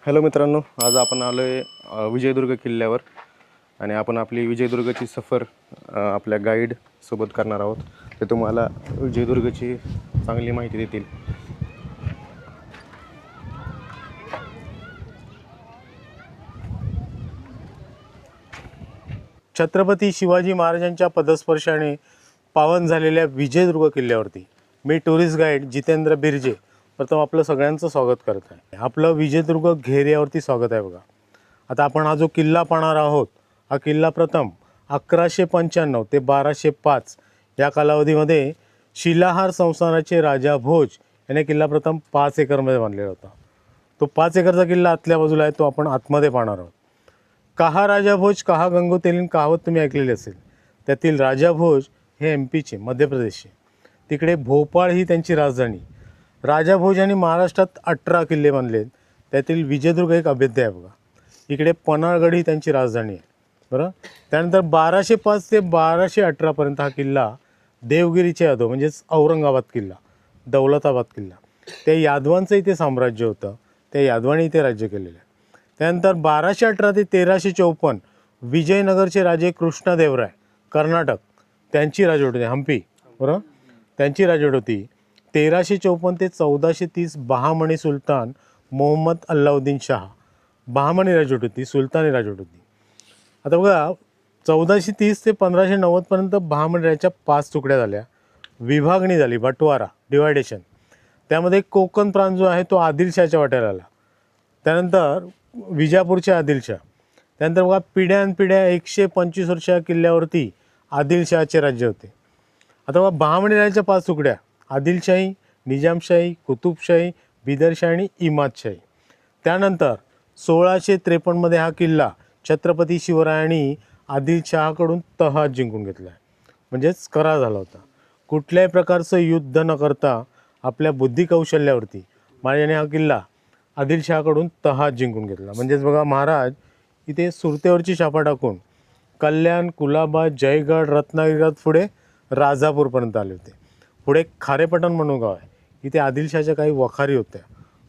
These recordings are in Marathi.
हॅलो मित्रांनो, आज आपण आलो आहे विजयदुर्ग किल्ल्यावर आणि आपण आपली विजयदुर्गची सफर आपल्या गाईड सोबत करणार आहोत. ते तुम्हाला विजयदुर्गची चांगली माहिती देतील. छत्रपती शिवाजी महाराजांच्या पदस्पर्शाने पावन झालेल्या विजयदुर्ग किल्ल्यावरती मी टुरिस्ट गाईड जितेंद्र बिर्जे प्रथम आपलं सगळ्यांचं स्वागत करत आहे. आपलं विजयदुर्ग घेऱ्यावरती स्वागत आहे. बघा, आता आपण हा जो किल्ला पाहणार आहोत, हा किल्ला प्रथम 1195 ते 1205 या कालावधीमध्ये शिलाहार संस्थानाचे राजा भोज याने किल्ला प्रथम 5 एकरमध्ये बांधलेला होता. तो 5 एकरचा किल्ला आतल्या बाजूला आहे, तो आपण आतमध्ये पाहणार आहोत. कहा राजा भोज कहा गंगोतेलीन कहावत तुम्ही ऐकलेली असेल. त्यातील राजा भोज हे MP चे, मध्य प्रदेशचे. तिकडे भोपाळ ही त्यांची राजधानी. राजा भोज यांनी महाराष्ट्रात 18 किल्ले बांधले, त्यातील विजयदुर्ग एक अभेद्य आहे. बघा, इकडे पन्हाळगड ही त्यांची राजधानी आहे. बरं, त्यानंतर 1205 ते 1218पर्यंत हा किल्ला देवगिरीचे यादव म्हणजेच औरंगाबाद किल्ला, दौलताबाद किल्ला, त्या यादवांचं इथे साम्राज्य होतं. त्या यादवांनी इथे राज्य केलेलं आहे. त्यानंतर 1218 ते 1354 विजयनगरचे राजे कृष्णदेवराय, कर्नाटक, त्यांची राजवट होती. हम्पी, बरोबर, त्यांची राजवट होती. 1354 ते 1430 बहामनी सुलतान मोहम्मद अल्लाउद्दीन शाह, बहामनी राजवट होती, सुलतानी राजवट होती. आता बघा, 1430 ते 1590पर्यंत बहामनीच्या 5 तुकड्या झाल्या, विभागणी झाली, बटवारा, डिवायडेशन. त्यामध्ये कोकण प्रांत जो आहे तो आदिलशाहच्या वाट्याला आला. त्यानंतर विजापूरच्या आदिलशाह. त्यानंतर बघा, पिढ्यानपिढ्या 125 वर्ष किल्ल्यावरती आदिलशाहचे राज्य होते. आता बघा, बहामनी राजाच्या 5 तुकड्या: आदिलशाही, निजामशाही, कुतुबशाही, बिदरशाही आणि इमादशाही. त्यानंतर 1653मध्ये हा किल्ला छत्रपती शिवरायांनी आदिलशहाकडून तहात जिंकून घेतला आहे, म्हणजेच करार झाला होता. कुठल्याही प्रकारचं युद्ध न करता आपल्या बुद्धिकौशल्यावरती महाराजांनी हा किल्ला आदिलशहाकडून तहात जिंकून घेतला. म्हणजेच बघा, महाराज इथे सुरतेवरची छापा टाकून कल्याण, कुलाबा, जयगड, रत्नागिरीत पुढे राजापूरपर्यंत आले होते. पुढे खारेपटण म्हणून गाव आहे, इथे आदिलशहाच्या काही वखारी होत्या,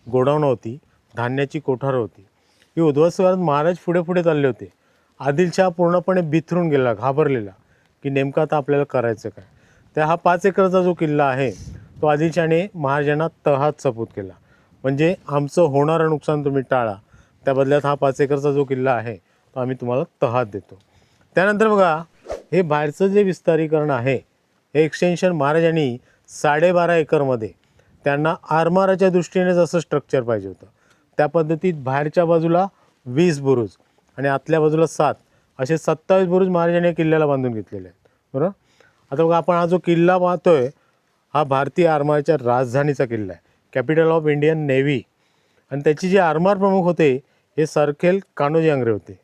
गोडाऊन होती, धान्याची कोठारं होती. ही उद्ध्वस्त करत महाराज पुढे पुढे चालले होते. आदिलशहा पूर्णपणे बिथरून गेला, घाबरलेला की नेमकं आता आपल्याला करायचं काय. त्या हा 5 एकरचा जो किल्ला आहे तो आदिलशहाने महाराजांना तहात सपूत केला. म्हणजे आमचं होणारं नुकसान तुम्ही टाळा, त्या बदल्यात हा 5 एकरचा जो किल्ला आहे तो आम्ही तुम्हाला तहात देतो. त्यानंतर बघा, हे बाहेरचं जे विस्तारीकरण आहे, हे एक्सटेन्शन महाराजांनी 12.5 एकरमध्ये त्यांना आरमाराच्या दृष्टीने जसं स्ट्रक्चर पाहिजे होतं त्या पद्धतीत बाहेरच्या बाजूला 20 बुरुज आणि आतल्या बाजूला 7 असे 27 बुरुज महाराजांनी किल्ल्याला बांधून घेतलेले आहेत. बरोबर, आता बघा, आपण हा जो किल्ला पाहतोय हा भारतीय आरमाराच्या राजधानीचा किल्ला आहे, कॅपिटल ऑफ इंडियन नेव्ही. आणि त्याची जे आरमार प्रमुख होते हे सरखेल कान्होजी आंग्रे होते.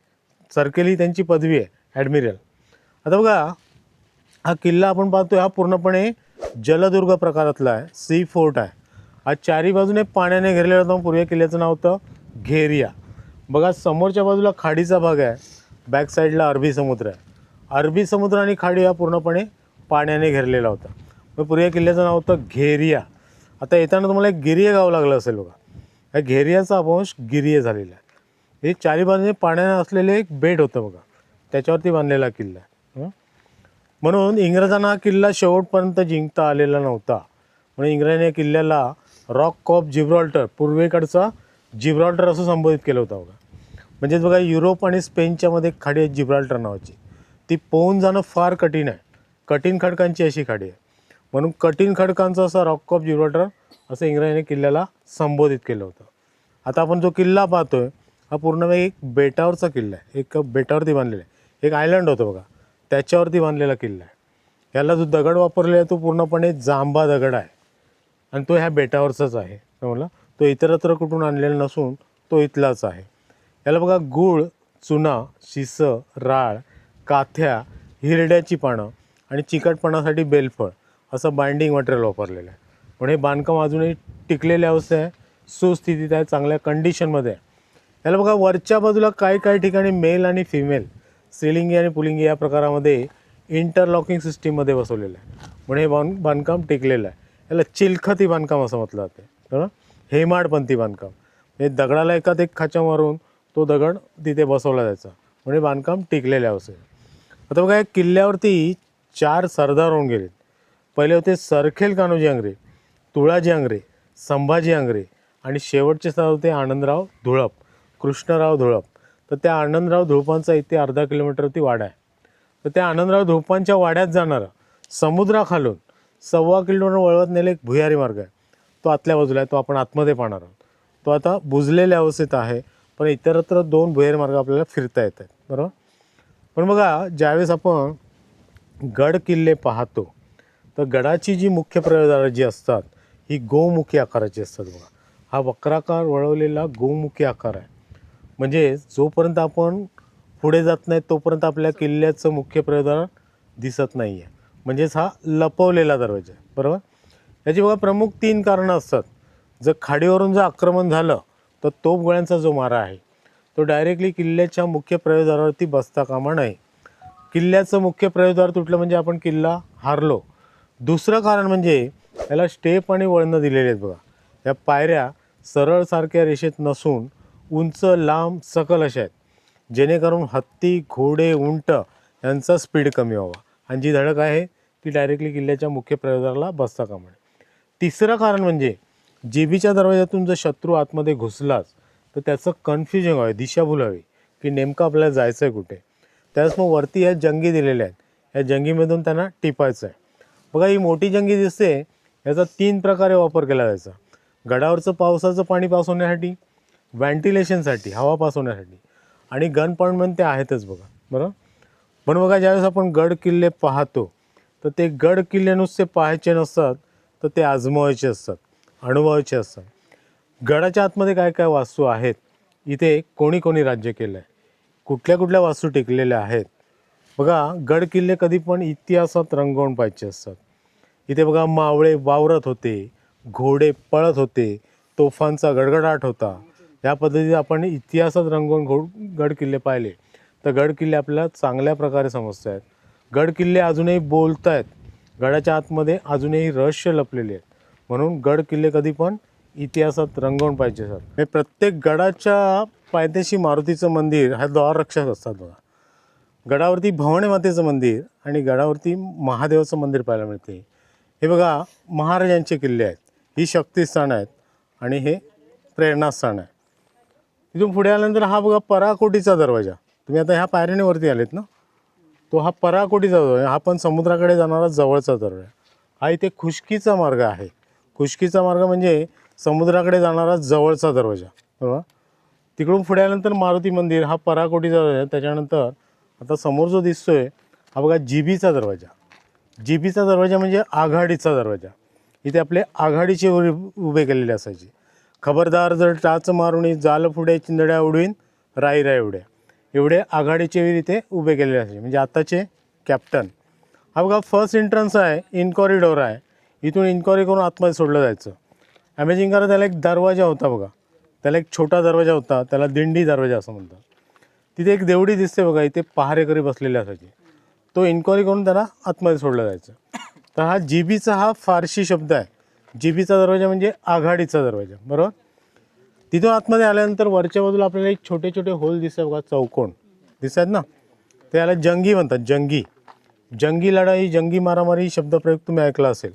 सरखेल ही त्यांची पदवी आहे, ॲडमिरल. आता बघा, हा किल्ला आपण पाहतोय हा पूर्णपणे जलदुर्ग प्रकारातला आहे, सी फोर्ट आहे. हा चारी बाजूने पाण्याने घेरलेला होता. पूर्वी किल्ल्याचं नाव होतं घेरिया. बघा, समोरच्या बाजूला खाडीचा भाग आहे, बॅक साईडला अरबी समुद्र आहे. अरबी समुद्र आणि खाडी हा पूर्णपणे पाण्याने घेरलेला होता. मग पूर्वी किल्ल्याचं नाव होतं घेरिया. आता येताना तुम्हाला एक गिरिये गाव लागलं असेल. बघा, या घेरियाचा अपभ्रंश गिरिये झालेला आहे. हे चारी बाजूने पाण्याने असलेले एक बेट होतं बघा, त्याच्यावरती बांधलेला किल्ला आहे. म्हणून इंग्रजांना हा किल्ला शेवटपर्यंत जिंकता आलेला नव्हता. म्हणून इंग्रजांनी या किल्ल्याला रॉक ऑफ जिब्राल्टर, पूर्वेकडचा जिब्राल्टर असं संबोधित केलं होतं. बघा, म्हणजेच बघा, युरोप आणि स्पेनच्या मध्ये खाडी आहे जिब्राल्टर नावाची. ती पोहून जाणं फार कठीण आहे, कठीण खडकांची अशी खाडी आहे. म्हणून कठीण खडकांचं असं रॉक ऑफ जिब्राल्टर असं इंग्रजांनी किल्ल्याला संबोधित केलं होतं. आता आपण जो किल्ला पाहतोय हा पूर्णपणे एक बेटावरचा किल्ला आहे, एक बेटावरती बांधलेला आहे. एक आयलंड होतं बघा, त्याच्यावरती बांधलेला किल्ला आहे. याला जो दगड वापरलेला आहे तो पूर्णपणे जांबा दगड आहे आणि तो ह्या बेटावरचाच आहे. समजला, तो इतरत्र कुठून आणलेला नसून तो इथलाच आहे. याला बघा, गूळ, चुना, शिसं, राळ, काथ्या, हिरड्याची पानं आणि चिकटपणासाठी बेलफळ असं बाइंडिंग मटेरियल वापरलेलं आहे. पण हे बांधकाम अजूनही टिकलेल्या अवस्थेत आहे, सुस्थितीत आहे, चांगल्या कंडिशनमध्ये आहे. याला बघा, वरच्या बाजूला काही ठिकाणी मेल आणि फिमेल, स्त्रीलिंगी आणि पुलिंगी या प्रकारामध्ये इंटरलॉकिंग सिस्टीममध्ये बसवलेलं आहे. म्हणून हे बांधकाम टिकलेलं आहे. याला चिलखती बांधकाम असं म्हटलं जातं. बरोबर, हेमाडपंथी बांधकाम. हे दगडाला एकात एक खाचा मारून तो दगड तिथे बसवला जायचा, म्हणजे बांधकाम टिकलेले असेल. आता बघा या किल्ल्यावरती 4 सरदार होऊन गेलेत. पहिले होते सरखेल कान्होजी आंग्रे, तुळाजी आंग्रे, संभाजी आंग्रे आणि शेवटचे सरदार होते आनंदराव धुळप, कृष्णराव धुळप. तर त्या आनंदराव धुळपांचा इथे अर्धा किलोमीटरवरती वाडा आहे. तर त्या आनंदराव धुळपांच्या वाड्यात जाणारा समुद्राखालून 1.25 किलोमीटर वळवत नेले एक भुयारी मार्ग आहे. तो आतल्या बाजूला आहे, तो आपण आतमध्ये पाहणार आहोत. तो आता बुजलेल्या अवस्थेत आहे, पण इतरत्र 2 भुयारी मार्ग आपल्याला फिरता येत आहेत, बरोबर. पण बघा ज्यावेळेस आपण गड किल्ले पाहतो तर गडाची जी मुख्य प्रवेशद्वारे जी असतात ही गोमुखी आकाराची असतात. बघा हा वक्राकार वळवलेला गोमुखी आकार आहे. म्हणजे जोपर्यंत आपण पुढे जात नाही तोपर्यंत आपल्या किल्ल्याचं मुख्य प्रवेशद्वार दिसत नाही आहे. म्हणजेच हा लपवलेला दरवाजा आहे, बरोबर. याची बघा प्रमुख 3 कारणं असतात. जर खाडीवरून जर आक्रमण झालं तर तोफगोळ्यांचा जो मारा आहे तो डायरेक्टली किल्ल्याच्या मुख्य प्रवेशद्वारावरती बसता कामा नये. किल्ल्याचं मुख्य प्रवेशद्वार तुटलं म्हणजे आपण किल्ला हारलो. दुसरं कारण म्हणजे याला स्टेप आणि वळणं दिलेले आहेत. बघा या पायऱ्या सरळ सारख्या रेषेत नसून उंच लांब सकल अशा आहेत, जेणेकरून हत्ती घोडे उंट यांचा स्पीड कमी व्हावा आणि जी धडक आहे ती डायरेक्टली किल्ल्याच्या मुख्य प्रवेशद्वाराला बसता कामा नये. तिसरं कारण म्हणजे जिबीच्या दरवाजातून जर शत्रू आतमध्ये घुसलाच तर त्याचं कन्फ्युजन व्हावे, दिशाभूल व्हावी की नेमकं आपल्याला जायचं आहे कुठे. त्याच मग वरती या जंगी दिलेल्या आहेत, या जंगीमधून त्यांना टिपायचं आहे. बघा ही मोठी जंगी दिसते, याचा 3 प्रकारे वापर केला जायचा. गडावरचं पावसाचं पाणी पास होण्यासाठी, व्हेंटिलेशनसाठी हवा पास होण्यासाठी आणि गन पॉईंट ते आहेतच बघा, बरोबर. पण बघा ज्यावेळेस आपण गड किल्ले पाहतो तर ते गड किल्ले नुसते पाहायचे नसतात, तर ते आजमावायचे असतात, अनुभवायचे असतात. गडाच्या आतमध्ये काय काय वास्तू आहेत, इथे कोणी कोणी राज्य केलं आहे, कुठल्या कुठल्या वास्तू टिकलेल्या आहेत. बघा गड किल्ले कधी पण इतिहासात रंगवून पाहिजे असतात. इथे बघा मावळे वावरत होते, घोडे पळत होते, तोफांचा गडगडाट होता. या पद्धतीने आपण इतिहासात रंगवून गड किल्ले पाहिले तर गड किल्ले आपल्याला चांगल्या प्रकारे समजत आहेत. गड किल्ले अजूनही बोलत आहेत, गडाच्या आतमध्ये अजूनही रहस्य लपलेले आहेत. म्हणून गड किल्ले कधी पण इतिहासात रंगवून पाहिजे असतात. प्रत्येक गडाच्या पायथ्याशी मारुतीचं मंदिर हा द्वाररक्षक असतात. बघा गडावरती भवानी मातेचं मंदिर आणि गडावरती महादेवाचं मंदिर पाहायला मिळते. हे बघा महाराजांचे किल्ले आहेत, ही शक्तिस्थान आहेत आणि हे प्रेरणास्थान आहे. तिथून पुढे आल्यानंतर हा बघा पराकोटीचा दरवाजा. तुम्ही आता ह्या पायऱ्याने वरती आलेत ना, तो हा पराकोटीचा दरवाजा, हा पण समुद्राकडे जाणारा जवळचा दरवाजा. हा इथे खुष्कीचा मार्ग आहे. खुष्कीचा मार्ग म्हणजे समुद्राकडे जाणारा जवळचा दरवाजा, बरोबर. तिकडून पुढे आल्यानंतर मारुती मंदिर हा पराकोटीचा दरवाजा. त्याच्यानंतर आता समोर जो दिसतोय हा बघा जिबीचा दरवाजा. जिबीचा दरवाजा म्हणजे आघाडीचा दरवाजा. इथे आपले आघाडीचे उभे केलेले असायचे. खबरदार जर टाच मारुणी जाल पुढे चिंदड्या उडवीन राई राई उड्या, एवढे आघाडीचे वीर इथे उभे केलेले असायचे, म्हणजे आताचे कॅप्टन. हा बघा फर्स्ट एंट्रन्स आहे, इन कॉरिडोर आहे. इथून इन्क्वायरी करून आतमध्ये सोडलं जायचं. अमेजिंग करा त्याला एक दरवाजा होता बघा, त्याला एक छोटा दरवाजा होता, त्याला दिंडी दरवाजा असं म्हणतात. तिथे एक देवडी दिसते बघा, इथे पहारेकरी बसलेले असायचे. तो इन्क्वायरी करून त्याला आतमध्ये सोडलं जायचं. तर हा जिबीचा हा फारशी शब्द आहे. जिबीचा दरवाजा म्हणजे आघाडीचा दरवाजा, बरोबर. तिथून आतमध्ये आल्यानंतर वरच्या बाजूला आपल्याला एक छोटे छोटे होल दिसतात बघा, चौकोन दिसतात ना, ते याला जंगी म्हणतात. जंगी, जंगी लढाई, जंगी मारामारी ही शब्दप्रयोग तुम्ही ऐकला असेल.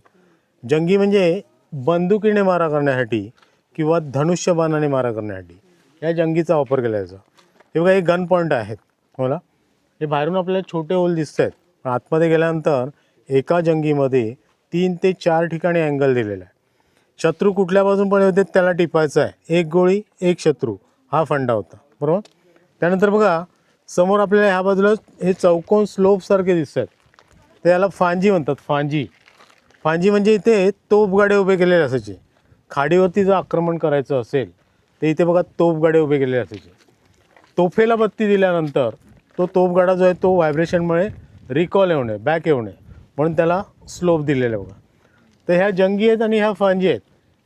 जंगी म्हणजे बंदुकीने मारा करण्यासाठी किंवा धनुष्यबाणाने मारा करण्यासाठी या जंगीचा वापर केला जायचा. हे बघा हे गन पॉईंट आहेत मला. हे बाहेरून आपल्याला छोटे होल दिसत आहेत, पण आतमध्ये गेल्यानंतर एका जंगीमध्ये 3 ते 4 ठिकाणी अँगल दिलेला आहे. शत्रू कुठल्या बाजून पण होते त्याला टिपायचं आहे. एक गोळी एक शत्रू हा फंडा होता, बरोबर. त्यानंतर बघा समोर आपल्याला ह्या बाजूला हे चौकोन स्लोपसारखे दिसत आहेत, ते याला फांजी म्हणतात. फांजी, फांजी म्हणजे इथे तोफगाडे उभे केलेले असायचे. खाडीवरती जर आक्रमण करायचं असेल तर इथे बघा तोफगाडे उभे केलेले असायचे. तोफेला बत्ती दिल्यानंतर तो तोफगाडा जो आहे तो व्हायब्रेशनमुळे रिकॉल येऊ नये, बॅक येऊ नये, म्हणून त्याला स्लोप दिलेलं आहे बघा. तर ह्या जंगी आहेत आणि ह्या फांजी आहेत.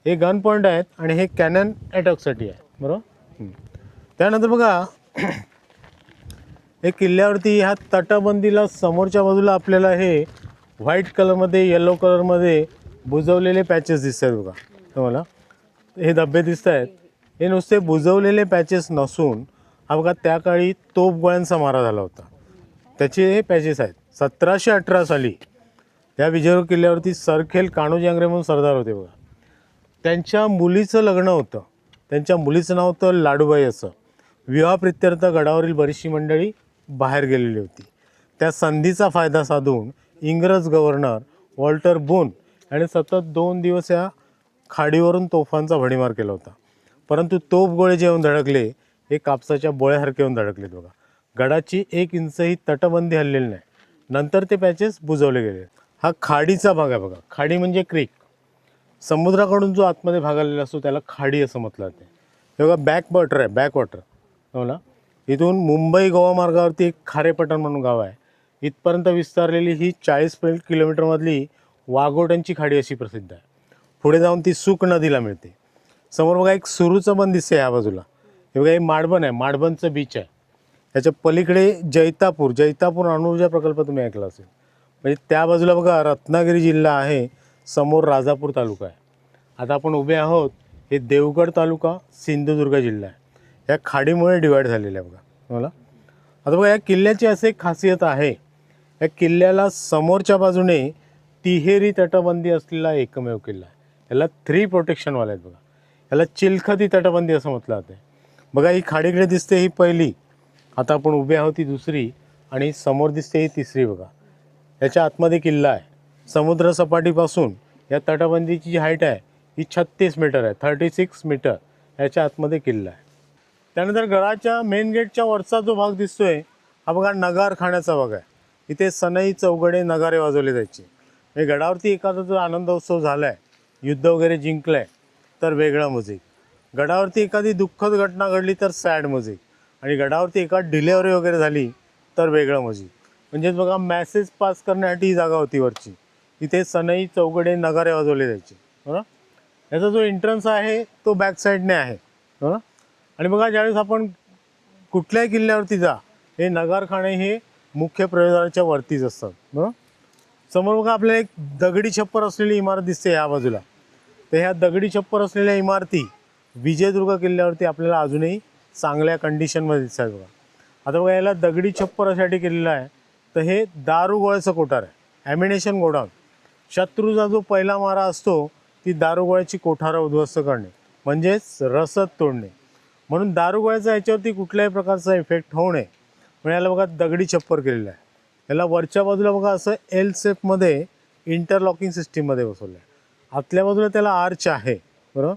हे गन पॉईंट आहेत आणि हे कॅनन अटॅकसाठी आहे, बरोबर. त्यानंतर बघा हे किल्ल्यावरती ह्या तटबंदीला समोरच्या बाजूला आपल्याला हे व्हाईट कलरमध्ये येलो कलरमध्ये बुजवलेले पॅचेस दिसत आहेत बघा तुम्हाला. हे धब्बे दिसत आहेत, हे नुसते बुजवलेले पॅचेस नसून हा बघा त्या काळी तोफगोळ्यांचा मारा झाला होता, त्याचे हे पॅचेस आहेत. 1718 साली त्या विजयदुर्ग किल्ल्यावरती सरखेल कान्होजी आंग्रे म्हणून सरदार होते बघा. त्यांच्या मुलीचं लग्न होतं, त्यांच्या मुलीचं नाव होतं लाडूबाई असं. विवाहप्रित्यर्थ गडावरील बरीचशी मंडळी बाहेर गेलेली होती. त्या संधीचा फायदा साधून इंग्रज गव्हर्नर वॉल्टर बून याने सतत 2 दिवस या खाडीवरून तोफांचा भडीमार केला होता. परंतु तोफगोळे जे येऊन धडकले हे कापसाच्या बोळ्यासारखे येऊन धडकलेत बघा. गडाची 1 इंचही तटबंदी हललेली नाही. नंतर ते पॅचेस बुजवले गेले. हा खाडीचा भाग आहे बघा. खाडी म्हणजे क्रीक. समुद्राकडून जो आतमध्ये भाग आलेला असतो त्याला खाडी असं म्हटलं जाते. हे बघा बॅकवॉटर आहे, बॅकवॉटर हो ना. इथून मुंबई गोवा मार्गावरती एक खारेपटण म्हणून गाव आहे. इथपर्यंत विस्तारलेली ही 40 किलोमीटरमधली वाघोट्यांची खाडी अशी प्रसिद्ध आहे. पुढे जाऊन ती सुक नदीला मिळते. समोर बघा एक सुरूचं बन दिसते ह्या बाजूला. हे बघा हे माडबन आहे, माडबनचं बीच आहे. त्याच्या पलीकडे जैतापूर अणुऊर्जा प्रकल्प तुम्ही ऐकला असेल. म्हणजे त्या बाजूला बघा रत्नागिरी जिल्हा आहे, समोर राजापूर तालुका आहे. आता आपण उभे आहोत हे देवगड तालुका सिंधुदुर्ग जिल्हा आहे. या खाडीमुळे डिवाईड झालेलं आहे बघा मला. आता बघा या किल्ल्याची अशी एक खासियत आहे, या किल्ल्याला समोरच्या बाजूने तिहेरी तटबंदी असलेला एकमेव किल्ला आहे. याला 3 प्रोटेक्शनवाले आहेत बघा. याला चिलखती तटबंदी असं म्हटलं जातं. बघा ही खाडीकडे दिसते ही पहिली, आता आपण उभे आहोत ती दुसरी, आणि समोर दिसते ही तिसरी बघा. याच्या आतमध्ये किल्ला आहे. समुद्र सपाटीपासून या तटबंदीची जी हाईट आहे ही 36 मीटर आहे, 36 मीटर. याच्या आतमध्ये किल्ला आहे. त्यानंतर गडाच्या मेन गेटच्या वरचा जो भाग दिसतोय हा बघा नगारखान्याचा भाग आहे. इथे सनई चौघडे नगारे वाजवले जायचे. हे गडावरती एखादा जो आनंद उत्सव झाला आहे, युद्ध वगैरे जिंकलं आहे तर वेगळं म्युझिक. गडावरती एखादी दुःखद घटना घडली तर सॅड म्युझिक. आणि गडावरती एखादी डिलेवरी वगैरे झाली तर वेगळं म्युझिक. म्हणजेच बघा मॅसेज पास करण्यासाठी ही जागा होती वरची. इथे सनई चौघडे नगारे वाजवले जायचे हो ना. याचा जो एंट्रन्स आहे तो बॅक साईडने आहे हो ना. आणि बघा ज्यावेळेस आपण कुठल्याही किल्ल्यावरती जा, हे नगारखाने हे मुख्य प्रवेशद्वाराच्या वरतीच असतात बरं. समोर बघा आपल्याला एक दगडी छप्पर असलेली इमारत दिसते या बाजूला. तर ह्या दगडी छप्पर असलेल्या इमारती विजयदुर्ग किल्ल्यावरती आपल्याला अजूनही चांगल्या कंडिशनमध्ये दिसतात बघा. आता बघा याला दगडी छप्पर अशासाठी केलेलं आहे तर हे दारुगोळ्याचं कोठार आहे, ॲम्युनेशन गोडाऊन. शत्रूचा जो पहिला मारा असतो ती दारुगोळ्याची कोठारं उद्ध्वस्त करणे म्हणजेच रसद तोडणे. म्हणून दारुगोळ्याचा याच्यावरती कुठल्याही प्रकारचा इफेक्ट होऊ नये म्हणून याला बघा दगडी छप्पर केलेलं आहे. याला वरच्या बाजूला बघा असं एल शेपमध्ये इंटरलॉकिंग सिस्टीममध्ये बसवलं आहे. आतल्या बाजूला त्याला आर्च आहे बरोबर.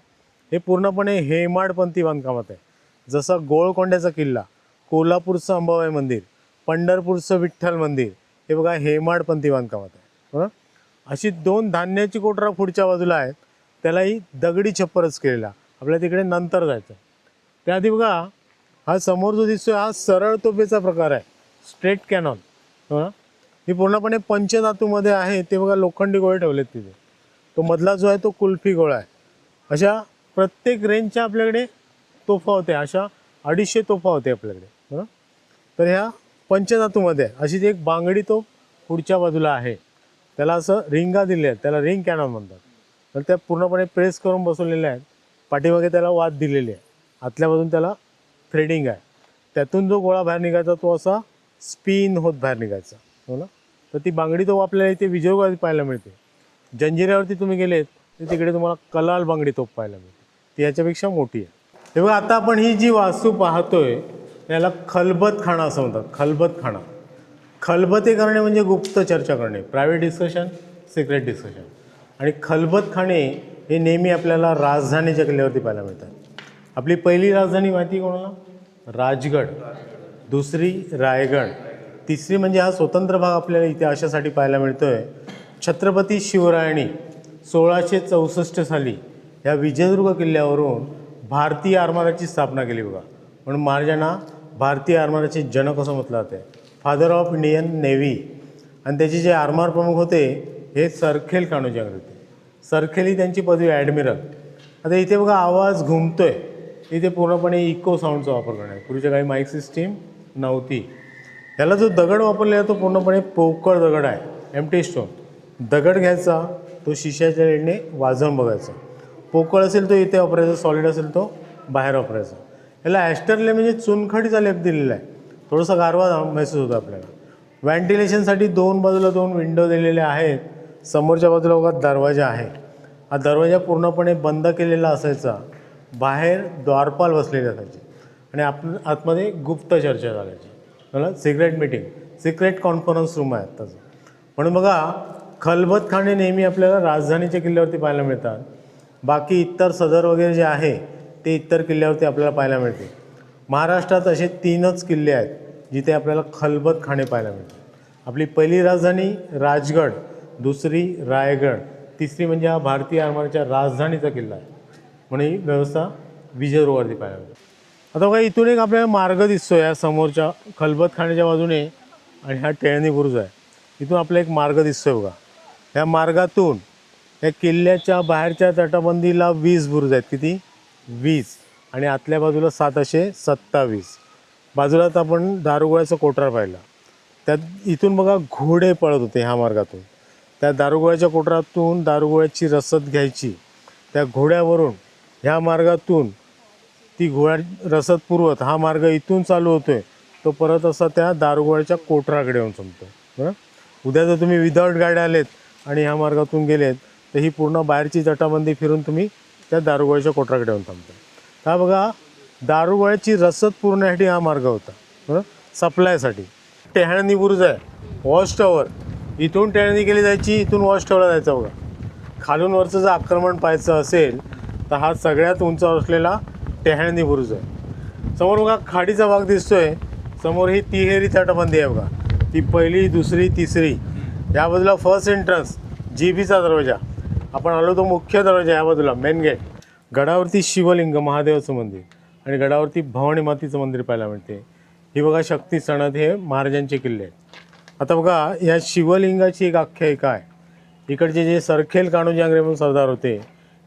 हे पूर्णपणे हेमाडपंथी बांधकामात आहे. जसं गोळकोंड्याचा किल्ला, कोल्हापूरचं अंबाबाई मंदिर, पंढरपूरचं विठ्ठल मंदिर हे बघा हेमाडपंथी बांधकामात आहे बरोबर. अशी 2 धान्याची कोठरा पुढच्या बाजूला आहेत, त्यालाही दगडी छप्परच केलेला. आपल्याला तिकडे नंतर जायचं. त्याआधी बघा हा समोर जो दिसतोय हा सरळ तोफेचा प्रकार आहे, स्ट्रेट कॅनॉन हो ना. ही पूर्णपणे पंचधातूमध्ये आहे. ते बघा लोखंडी गोळे ठेवलेत तिथे. तो मधला जो आहे तो कुल्फी गोळा आहे. अशा प्रत्येक रेंजच्या आपल्याकडे तोफा होत्या, अशा 250 तोफा होते आपल्याकडे बरोबर. तर ह्या पंचधातूमध्ये अशीच एक बांगडी तोफ पुढच्या बाजूला आहे. त्याला असं रिंगा दिलेल्या आहेत, त्याला रिंग कॅनॉन म्हणतात. तर त्या पूर्णपणे प्रेस करून बसवलेल्या आहेत. पाठीमागे त्याला वाद दिलेली आहे. आतल्या बाजून त्याला थ्रेडिंग आहे. त्यातून जो गोळा बाहेर निघायचा तो असा स्पिन होत बाहेर निघायचा हो ना. तर ती बांगडी तोफ आपल्याला इथे विजयदुर्गात पाहायला मिळते. जंजिऱ्यावरती तुम्ही गेलेत तर तिकडे तुम्हाला कलाल बांगडी तोफ पाहायला मिळते, ती याच्यापेक्षा मोठी आहे. तेव्हा आता आपण ही जी वास्तू पाहतोय त्याला खलबतखाना असं म्हणतात. खलबतखाना, खलबते करणे म्हणजे गुप्त चर्चा करणे, प्रायव्हेट डिस्कशन, सिक्रेट डिस्कशन. आणि खलबतखाने हे नेहमी आपल्याला राजधानीच्या किल्ल्यावरती पाहायला मिळतात. आपली पहिली राजधानी माहिती कोणाला? राजगड. दुसरी रायगड. तिसरी म्हणजे हा स्वतंत्र भाग आपल्याला इथे अशासाठी पाहायला मिळतोय. छत्रपती शिवरायांनी 1664 साली या विजयदुर्ग किल्ल्यावरून भारतीय आरमाराची स्थापना केली बघा. म्हणून महाराजांना भारतीय आरमाराचे जनक असं म्हटलं जातं, फादर ऑफ इंडियन नेव्ही. आणि त्याचे जे आरमार प्रमुख होते हे सरखेल कान्होजी आंग्रे होते. सरखेल ही त्यांची पदवी ॲडमिरल. आता इथे बघा आवाज घुमतोय, इथे पूर्णपणे इको साऊंडचा वापर करणार. पूर्वीच्या काही माईक सिस्टीम नव्हती. याला जो दगड वापरलेला तो पूर्णपणे पोकळ दगड आहे, एम्प्टी स्टोन. दगड घ्यायचा, तो शिशाच्या लेडने वाजवून बघायचा. पोकळ असेल तो इथे वापरायचा, सॉलिड असेल तो बाहेर वापरायचं. याला ॲस्टरले म्हणजे चुनखडीचा लेप दिलेला आहे. थोडंसं गारवा महसूस होतो आपल्याला. व्हेंटिलेशनसाठी 2 बाजूला 2 विंडो दिलेल्या आहेत. समोरच्या बाजूला बघा दरवाजा आहे. हा दरवाजा पूर्णपणे बंद केलेला असायचा. बाहेर द्वारपाल बसलेले असायचे आणि आतमध्ये गुप्त चर्चा चालायची. मला secret meeting, secret conference room आहे आत्ताचं. म्हणून बघा खलबतखाने नेहमी आपल्याला राजधानीच्या किल्ल्यावरती पाहायला मिळतात. बाकी इतर सदर वगैरे जे आहे ते इतर किल्ल्यावरती आपल्याला पाहायला मिळते. महाराष्ट्रात असे 3च किल्ले आहेत जिथे आपल्याला खलबतखाने पाहायला मिळतात. आपली पहिली राजधानी राजगड, दुसरी रायगड, तिसरी म्हणजे हा भारतीय आरमाराच्या राजधानीचा किल्ला आहे. म्हणून ही व्यवस्था विजयदुर्गावरती पाहायला मिळते. आता बघा इथून एक आपल्याला मार्ग दिसतो या समोरच्या खलबतखान्याच्या बाजूने आणि हा टेळणी बुरुज आहे. इथून आपला एक मार्ग दिसतोय बघा. या मार्गातून या किल्ल्याच्या बाहेरच्या तटबंदीला 20 बुरुज आहेत. किती? 20. आणि आतल्या बाजूला 7 असे 27. बाजूलाच आपण दारुगोळ्याचा कोठार पाहिला. त्यात इथून बघा घोडे पळत होते ह्या मार्गातून. त्या दारुगोळ्याच्या कोठारातून दारुगोळ्याची रसद घ्यायची. त्या घोड्यावरून ह्या मार्गातून ती रसद पुरवत हा मार्ग इथून चालू होतोय तो परत असा त्या दारुगोळ्याच्या कोठाराकडे येऊन संपतो. बरं, उद्या जर तुम्ही विदाऊट गाड्या आलेत आणि ह्या मार्गातून गेलेत तर ही पूर्ण बाहेरची तटाबंदी फिरून तुम्ही त्या दारुगोळ्याच्या कोठाराकडे येऊन थांबता. हा बघा दारुगोळ्याची रसद पुरवण्यासाठी हा मार्ग होता. बरं, सप्लायसाठी. टेहळणी बुरुज आहे, वॉच टॉवर. इथून टेहळणी केली जायची, इथून वॉच टॉवरला जायचं बघा. खालून वरचं जर आक्रमण पाहायचं असेल तर हा सगळ्यात उंचावर असलेला टेहळणी बुरुज आहे. समोर बघा खाडीचा भाग दिसतोय. समोर ही तिहेरी तटबंदी आहे बघा. ती पहिली, दुसरी, तिसरी. या बाजूला फर्स्ट एंट्रन्स, जीबीचा दरवाजा. आपण आलो तो मुख्य दरवाजा या बाजूला मेन गेट. गडावरती शिवलिंग महादेवाचं मंदिर आणि गडावरती भवानी मातेचं मंदिर पाहायला मिळते. ही बघा शक्ती सणद हे महाराजांचे किल्ले आहेत. आता बघा या शिवलिंगाची एक आख्यायिका आहे. इकडचे जे सरखेल कान्होजी आंग्रे म्हणून सरदार होते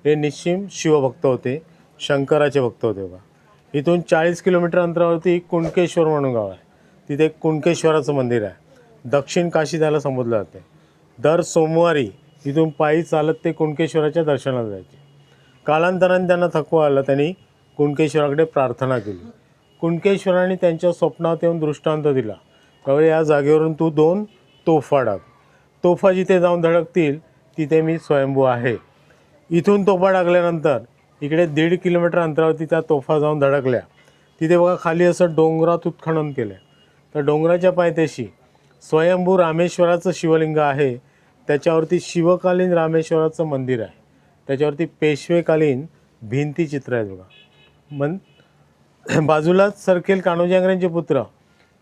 हे निश्चिम शिवभक्त होते, शंकराचे भक्त होते बघा. इथून 40 किलोमीटर अंतरावरती कुणकेश्वर म्हणून गाव आहे. तिथे कुणकेश्वराचं मंदिर आहे. दक्षिण काशी त्याला संबोधलं जाते. दर सोमवारी इथून पायी चालत ते कुणकेश्वराच्या दर्शनाला जायचे. कालांतराने त्यांना थकवा आला. त्यांनी कुणकेश्वराकडे प्रार्थना केली. कुणकेश्वराने त्यांच्या स्वप्नात येऊन दृष्टांत दिला, त्यावेळी या जागेवरून तू 2 तोफा टाक. तोफा जिथे जाऊन धडकतील तिथे मी स्वयंभू आहे. इथून तोफा टाकल्यानंतर इकडे 1.5 किलोमीटर अंतरावरती त्या तोफा जाऊन धडकल्या. तिथे बघा खाली असं डोंगरात उत्खनन केलं. तर डोंगराच्या पायथ्याशी स्वयंभू रामेश्वराचं शिवलिंग आहे. त्याच्यावरती शिवकालीन रामेश्वराचं मंदिर आहे. त्याच्यावरती पेशवेकालीन भिंतीचित्र आहेत बघा. बाजूलाच सरखेल कान्होजी आंग्रेंचे पुत्र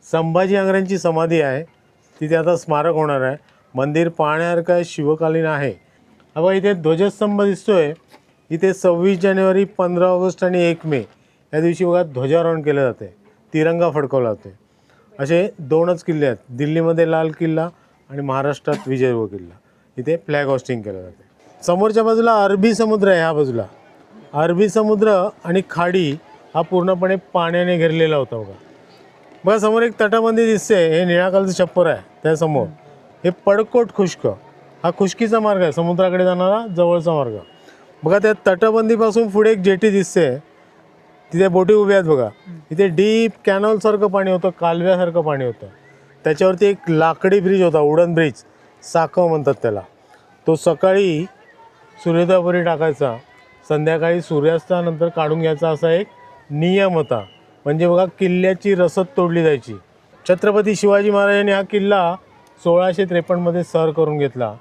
संभाजी आंग्रेंची समाधी आहे. तिथे आता स्मारक होणार आहे. मंदिर पाहण्यासारखं आहे, शिवकालीन आहे. हा बघा इथे ध्वजस्तंभ दिसतोय. इथे 26 जानेवारी, 15 ऑगस्ट आणि 1 मे या दिवशी बघा ध्वजारोहण केलं जाते, तिरंगा फडकवला जाते. असे 2च किल्ले आहेत. दिल्लीमध्ये लाल किल्ला आणि महाराष्ट्रात विजयदुर्ग किल्ला. इथे फ्लॅग होस्टिंग केलं जाते. समोरच्या बाजूला अरबी समुद्र आहे. ह्या बाजूला अरबी समुद्र आणि खाडी हा पूर्णपणे पाण्याने घेरलेला होता बघा. बघा समोर एक तटबंदी दिसते. हे निळ्या कलरचं छप्पर आहे त्यासमोर. हे पडकोट खुष्क, हा खुष्कीचा मार्ग आहे, समुद्राकडे जाणारा जवळचा मार्ग. बघा त्या तटबंदीपासून पुढे एक जेटी दिसते. तिथे बोटी उभ्या आहेत बघा. इथे डीप कॅनॉलसारखं पाणी होतं, कालव्यासारखं पाणी होतं. त्याच्यावरती एक लाकडी ब्रिज होता, वुडन ब्रिज, साकव म्हणतात त्याला. तो सकाळी सूर्योदयापूर्वी टाकायचा, संध्याकाळी सूर्यास्तानंतर काढून घ्यायचा असा एक नियम होता. म्हणजे बघा किल्ल्याची रसद तोडली जायची. छत्रपती शिवाजी महाराजांनी हा किल्ला 1653 सर करून घेतला.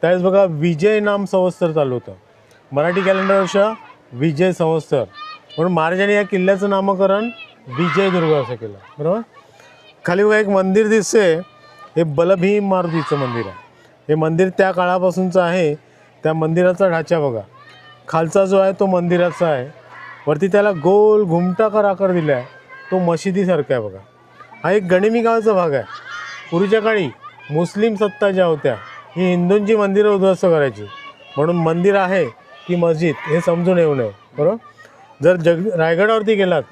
त्यावेळेस बघा विजय नाम संवत्सर चालू होतं. मराठी कॅलेंडर वर्ष विजय संवत्सर. म्हणून महाराजांनी या किल्ल्याचं नामकरण विजयदुर्ग असं केलं. बरोबर. खाली बघा एक मंदिर दिसते. हे बलभीम मारुतीचं मंदिर आहे. हे मंदिर त्या काळापासूनचं आहे. त्या मंदिराचा ढाचा बघा. खालचा जो आहे तो मंदिराचा आहे. वरती त्याला गोल घुमटाकार आकार दिला आहे. तो मशिदीसारखा आहे बघा. हा एक गणिमी गावाचा भाग आहे. पूर्वीच्या काळी मुस्लिम सत्ता ज्या होत्या ही हिंदूंची मंदिरं उद्ध्वस्त करायची. म्हणून मंदिर आहे की मस्जिद हे समजून येऊ नये. बरोबर. जर रायगडावरती गेलात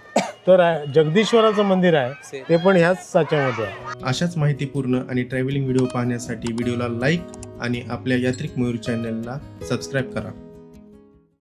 तर जगदीश्वराचं मंदिर आहे, ते पण ह्याच साच्यामध्ये आहे. अशाच माहितीपूर्ण आणि ट्रॅव्हलिंग व्हिडिओ पाहण्यासाठी व्हिडिओला लाईक आणि आपल्या यात्रिक मयूर चॅनलला सबस्क्राईब करा.